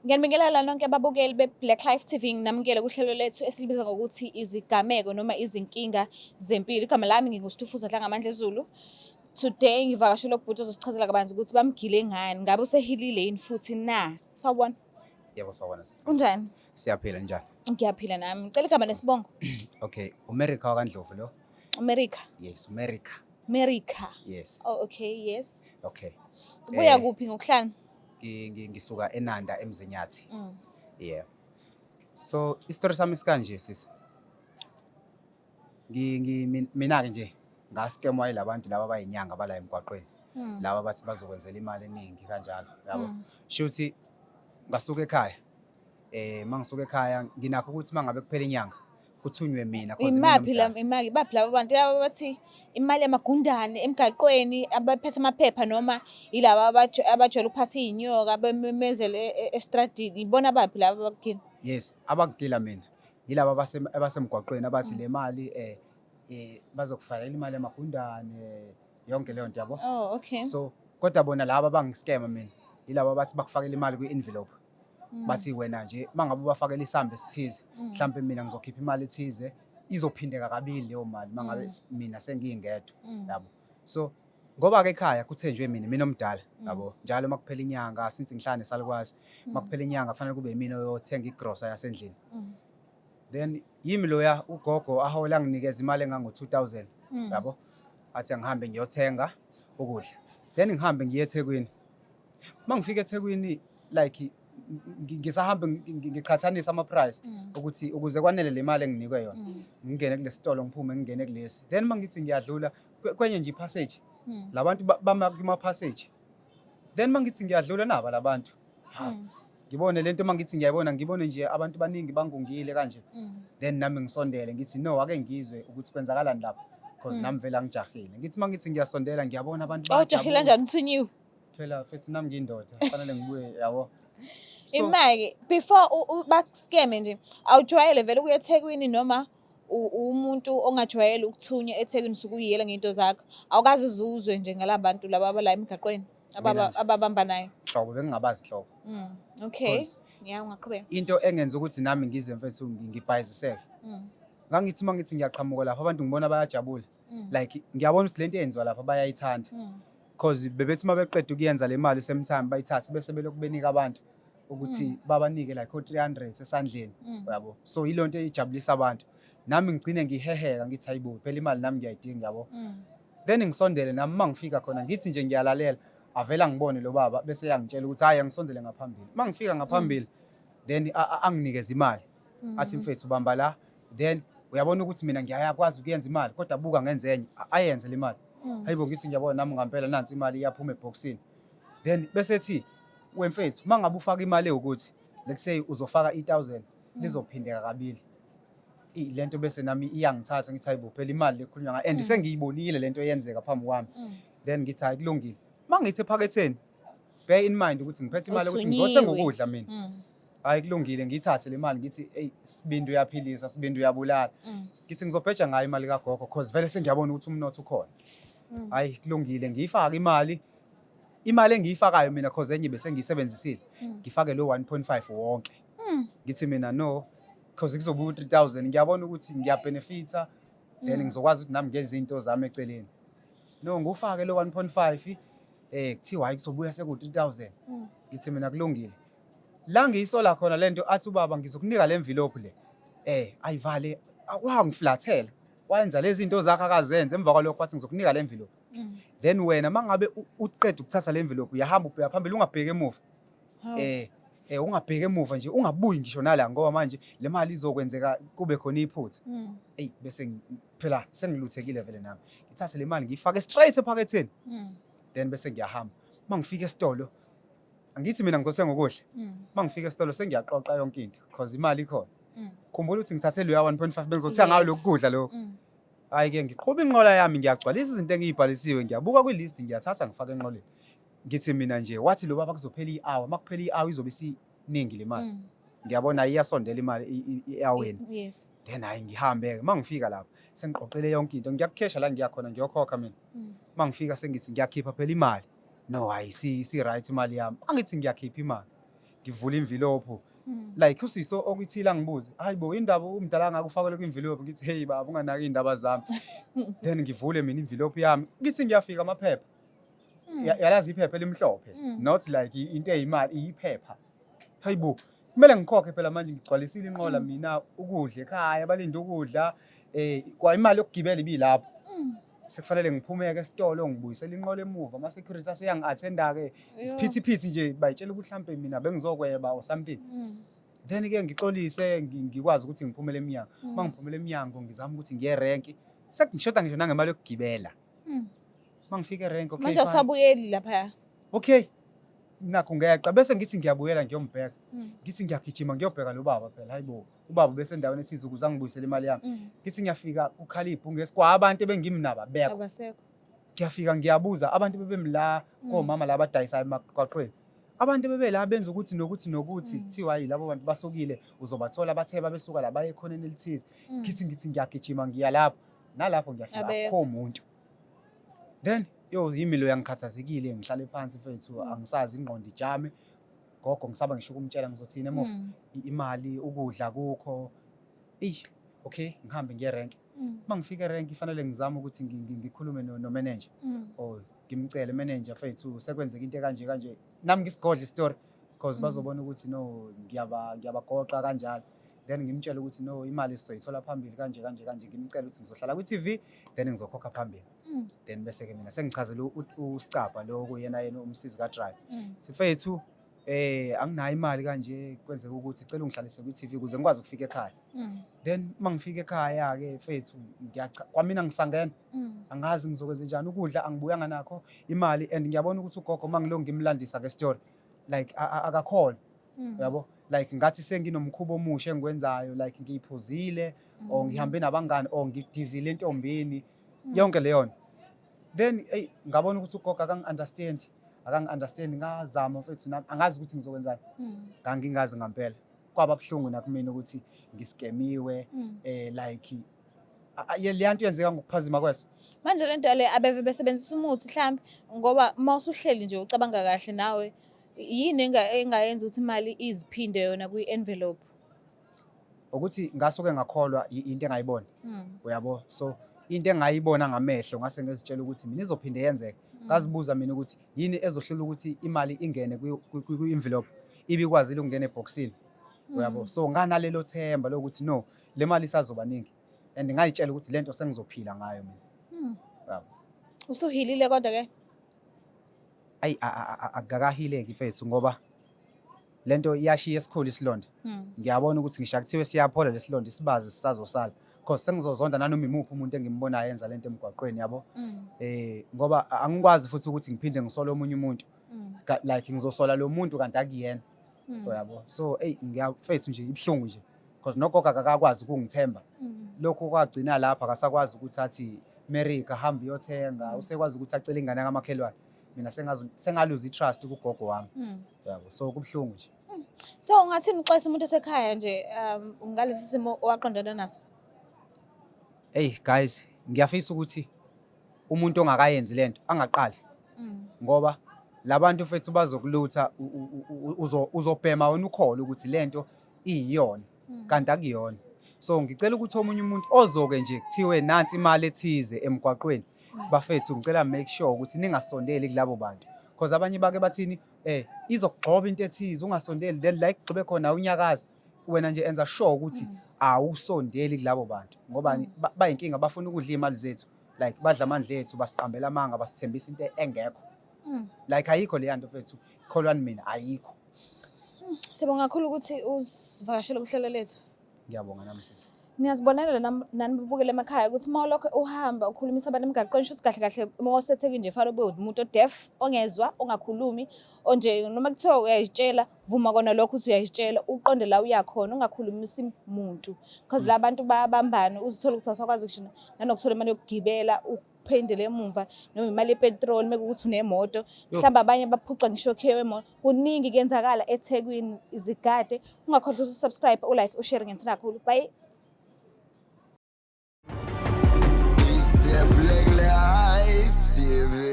Ngiyanibingelela nonke ababukeli be-Blaqlife TV, nginamukele kuhlelo lethu esilibiza ngokuthi izigameko noma izinkinga zempilo. Igama lami nginguStufuza Dlangamandla Zulu. Today ngivakashele ubhuti ozosichazela kabanzi ukuthi bamgile ngani. Ngabe usehilile yini futhi na? Sawubona. Yebo sawubona sisi. Kunjani? Siyaphila njani? Ngiyaphila nami. Ngicela igama nesibongo. Okay, America wakandlovu lo? America. Yes, America. America. Yes. Oh, okay, yes. Okay. Ubuya kuphi ngokuhlala? Ngisuka eNanda eMzinyathi. Yeah. So, isitori sami sikanje sisi. Mina ke nje ngaskemwa yilabantu laba abayinyanga bala emgwaqweni. Laba bathi bazokwenzela imali eningi kanjalo, yabo. Shuthi ngasuka ekhaya. Mangisuka ekhaya nginakho ukuthi mangabe kuphela inyanga kuthunywe mina cause imaphi laba abantu laba bathi imali yamagundane emgaqweni abaphethe amaphepha noma yilaba abajwayele ukuphatha izinyoka bememezele estradini ibona baphi laba abagila? Yes, abagila mina yilaba abasemgwaqweni abathi le mali bazokufanele imali yamagundane yonke leyo nto yabo. Oh, okay. So kodwa bona laba abangiskema mina yilaba bathi bakufakela imali kwi-envelope. Bathi wena nje mangabe ubafakela isambe esithize mhlambe mina ngizokhipha imali ethize izophindeka kabili leyo mali mangabe mina sengiyingedwa, yabo. So ngoba ke ekhaya kuthenjwe mina omdala, yabo, njalo makuphela inyanga since ngihlala nesalukwazi makuphela inyanga kufanele kube yimina oyothenga igrosa yasendlini. Then yimi loya ugogo ahola nginikeza imali engango-2000, yabo, athi ngihambe ngiyothenga ukudla. Then ngihambe ngiye eThekwini. Mangifika eThekwini like ngisahamba ngiqhathanisa ama-price ukuthi ukuze kwanele le mali enginikwe yona ngingene kule sitolo ngiphume ngingene kulesi. Then mangithi ngiyadlula kwenye nje ipassage labantu bama kuma passage. Then mangithi ngiyadlula naba labantu ngibone lento mangithi ngiyayibona ngibone nje abantu baningi bangungile kanje. Then nami ngisondele ngithi no ake ngizwe ukuthi kwenzakalani lapha because nami vela ngijahile. Ngithi mangithi ngiyasondela ngiyabona abantu bajahile kanjani uthunyiwe? Phela futhi nami ngiyindoda kufanele ngibuye, yabo. Imali before bakuskeme nje awujwayele vele ukuya eThekwini noma umuntu ongajwayele ukuthunywa eThekwini sukuyela ngento zakho awukazi uzuzwe nje ngalabantu laba abala emgaqweni ababamba nayo hlobo bengingabazi hlobo. Okay, yeah, ungaqhubeka. Into engenza ukuthi nami ngize mfethu ngibhayiziseke ngangithi mangithi ngiyaqhamuka lapha abantu ngibona bayajabula like ngiyabona ukuthi lento eyenziwa lapha bayayithanda because bebethi mabeqeda ukuyenza le mali semtime bayithathe bese beloku benika abantu ukuthi babanike like 300 esandleni, yabo. So yilonto ejabulisa abantu nami ngigcine ngiheheka ngithi hayibo phela imali nami ngiyayidinga, yabo. Then ngisondele nami mangifika khona ngithi nje ngiyalalela avela ngibone lo baba bese yangitshela ukuthi hayi ngisondele ngaphambili. Mangifika ngaphambili then anginikeza imali athi mfethu ubamba la, then uyabona ukuthi mina ngiyakwazi ukuyenza imali kodwa buka ngenze enye ayenze le mali. Hayibo ngithi ngiyabona nami ngampela nansi imali iyaphuma eboxini. Then bese ethi wemfethu mangabe ufaka imali ukuthi let's say uzofaka 1000 lizophindeka kabili. Lento bese nami iyangithatha ngithi hayibo phela imali lekhulunywa ngayo and sengiyibonile lento eyenzeka phambi kwami. Then ngithi hayi kulungile. Mangithi ephaketheni bear in mind ukuthi ngiphethe imali ukuthi ngizothenga ukudla mina. Hayi kulungile ngiyithathe le mali ngithi hey Sibindi uyaphilisa, Sibindi uyabulala. Ngithi ngizobheja ngayo imali kagogo because vele sengiyabona ukuthi umnotho ukhona. Hayi kulungile ngiyifaka imali engiyifakayo mina cause enye bese ngiyisebenzisile ngifake lo 1.5 wonke. Ngithi mina no cause kuzoba u3000 ngiyabona ukuthi ngiyabenefita then ngizokwazi ukuthi nami ngenze izinto zami eceleni. No ngufake lo 1.5 kuthiwa hayi kuzobuya seku3000. Ngithi mina kulungile. La ngiyisola khona lento athi ubaba ngizokunika le envelope le ayivale wangiflathela wenza lezi zinto zakhe akazenze emva kwalokho wathi ngizokunika le envelope. Then wena mangabe uqeda ukuthatha le envelope uyahamba ubheka phambili ungabheke emuva. Ungabheke emuva nje ungabuyi ngisho nala ngoba manje le mali izokwenzeka kube khona iphutha. Bese phela sengiluthekile vele nami. Ngithathe le mali ngiyifake straight ephaketheni. Then bese ngiyahamba. Mangifika esitolo angithi mina ngizothenga ukudla. Mangifika esitolo sengiyaqoqa yonke into because imali ikhona. Khumbula ukuthi ngithathe lo 1.5 bengizothenga ngayo lokudla lo. Hayi ke ngiqhubha inqola yami ngiyagcwalisa izinto engiyibhalisiwe ngiyabuka kwi-list ngiyathatha ngifaka enqoleni. Ngithi mina nje wathi lo baba kuzophela i-hour makuphela i-hour izobe isiningi le mali. Ngiyabona iyasondela imali i-hourweni. Yes. Then hayi ngihambe mangifika lapha sengiqoqele yonke into ngiyakukhesha la ngiyakhona ngiyokhokha mina. Mangifika sengithi ngiyakhipha phela imali. No hayi si right imali yami. Angithi ngiyakhipha imali. ngivula envelope like usiso okuthila ngibuze hayibo indaba umdala ngakufakele kwinvelope ngithi hey baba unganaki indaba zami then ngivule mina envelope yami ngithi ngiyafika amaphepha yalazi iphepha elimhlophe not like into eyimali iyiphepha hayibo kumele ngikhokhe phela manje ngigcwalisile inqola mina ukudla ekhaya balinda ukudla kwa imali yokugibela ibilapho sekufanele ngiphumeke esitolo ngibuyisela inqola emuva ama security aseyangi-attenda ke isiphithiphithi nje bayitshela ukuthi mhlambe mina bengizokweba or something then ke ngixolise ngikwazi ukuthi ngiphumele eminyango mangiphumele eminyango ngizama ukuthi ngiye rank sekungishoda ngisho nangemali yokugibela mangifika erank okay manje usabuyeli lapha okay nakho ngeqa bese ngithi ngiyabuyela ngiyombheka ngithi ngiyagijima ngiyobheka lo baba phela hayibo ubaba bese endaweni ethize ukuze angibuyisele imali yami ngithi ngiyafika kuKhaliphu ngesikwa abantu ebengimnaba bekho abasekho ngiyafika ngiyabuza abantu bebemla komama la abadayisayo emaqwaqweni abantu bebela benza ukuthi nokuthi kuthiwa yilabo bantu basokile uzobathola batheba besuka la baye ekhoneni elithize ngithi ngiyagijima ngiya lapho nalapho ngiyafika akho umuntu then yimilo yangikhathazekile ngihlale phansi mfethu angisazi ingqondo ijame gogo ngisaba ngisho ukumtshela ngizothina emuva imali ukudla kukho okay ngihambe ngiye rank mangifika rank ifanele ngizama ukuthi ngikhulume no manager ngimcele manager mfethu sekwenzeka into kanje nami ngisigodla story because bazobona ukuthi no ngiyabagoqa kanjalo then ngimtshela ukuthi no imali sizoyithola phambili kanje ngimcela ukuthi ngizohlala ku-TV then ngizokhokha phambili then bese ke mina sengichazela uSicapha lo kuyena umsizi kaDrivethi mfethu anginayo imali kanje kwenzeka ukuthi cela ungihlalise ku-TV ukuze ngikwazi ukufika ekhaya then mangifika ekhaya ke mfethu kwamina ngisangena angazi ngizokwenza njani ukudla angibuyanga nakho imali and ngiyabona ukuthi ugogo mangiloko ngimlandisa ke story like akakholwa yabo like ngathi senginomkhubo omusha engikwenzayo like ngiyiphuzile or ngihambe nabangani or ngidizile entombini yonke leyo then ngabona ukuthi ugogo akangi-understand ngazama mfethu nami angazi ukuthi ngizokwenzani ngingazi ngempela kwaba buhlungu nakumina ukuthi ngiskemiwe like le nto yenzeka ngokuphazima kweso manje le nto le abeve besebenzisa umuthi mhlambe ngoba mawusuhleli nje ucabanga kahle nawe yini engayenza ukuthi imali iziphinde yona kwi-envelope ukuthi ngasuke ngakholwa into engayibona uyabo so into engayibona ngamehlo ngase ngezitshela ukuthi mina izophinde yenzeka ngazibuza mina ukuthi yini ezohlela ukuthi imali ingene kwi-envelope ibikwazile ukungena eboxini uyabo so nganalelo themba lokuthi no le mali isazoba ningi and ngayitshela ukuthi lento sengizophila ngayo mina yabo usuhilile kodwa ke akakahileki mfethu ngoba lento iyashiya esikhulu isilonda ngiyabona ukuthi ngisho kuthiwe siyaphola lesilonda isibazi sisazosala because sengizozonda nanoma imuphi umuntu engimbonayo yenza lento emgwaqweni yabo ngoba angikwazi futhi ukuthi ngiphinde ngisola omunye umuntu like ngizosola lo muntu kanti akuyena yabo so ngiyafethu nje ibhlungu nje because nogogo akakwazi ukungithemba lokho kwagcina lapha akasakwazi ukuthi athi America hamba uyothenga usekwazi ukuthi acele ingane kamakhelwane mina sengaluza itrust kugogo wami yabo so kubhlungu nje so ungathini uxwayisa umuntu esekhaya nje ngalesi simo owaqondana naso guys ngiyafisa ukuthi umuntu ongakayenzi lento angaqali ngoba labantu mfethu bazokulutha uzobhema wena ukhole ukuthi lento iyiyona kanti akuyona so ngicela ukuthi omunye umuntu ozoke nje kuthiwe nansi imali ethize emgwaqweni bafethu ngicela make sure ukuthi ningasondeli kulabo bantu because abanye bake bathini izokugxoba into ethize ungasondeli then like gxibe khona unyakaza wena nje enza sure ukuthi awusondeli kulabo bantu ngoba bayinkinga bafuna ukudla imali zethu like badla amandla ethu basiqambela amanga basithembisa into engekho like ayikho le yanto mfethu kholwani mina ayikho sibonga kakhulu ukuthi usivakashele kuhlelo lethu ngiyabonga nami sisi niyazibonela nani bubukele emakhaya ukuthi mawulokho uhamba ukhulumisa abantu emgaqweni sho kahle kahle mawusethekwini nje fanele ube umuntu deaf ongezwa ongakhulumi onje noma kuthiwa uyayitshela vuma kona lokho uthi uyayitshela uqonde la uyakhona ungakhulumisi umuntu because la bantu bayabambana uzithola ukuthi awusakwazi kushina nanokuthola imali yokugibela uphendele emuva noma imali yepetrol mekuthi unemoto mhlamba abanye baphucwa ngisho khewe emoto kuningi kuyenzakala eThekwini izigade ungakhohlwa ukusubscribe ulike ushare ngensina kakhulu bye Blaqlife TV.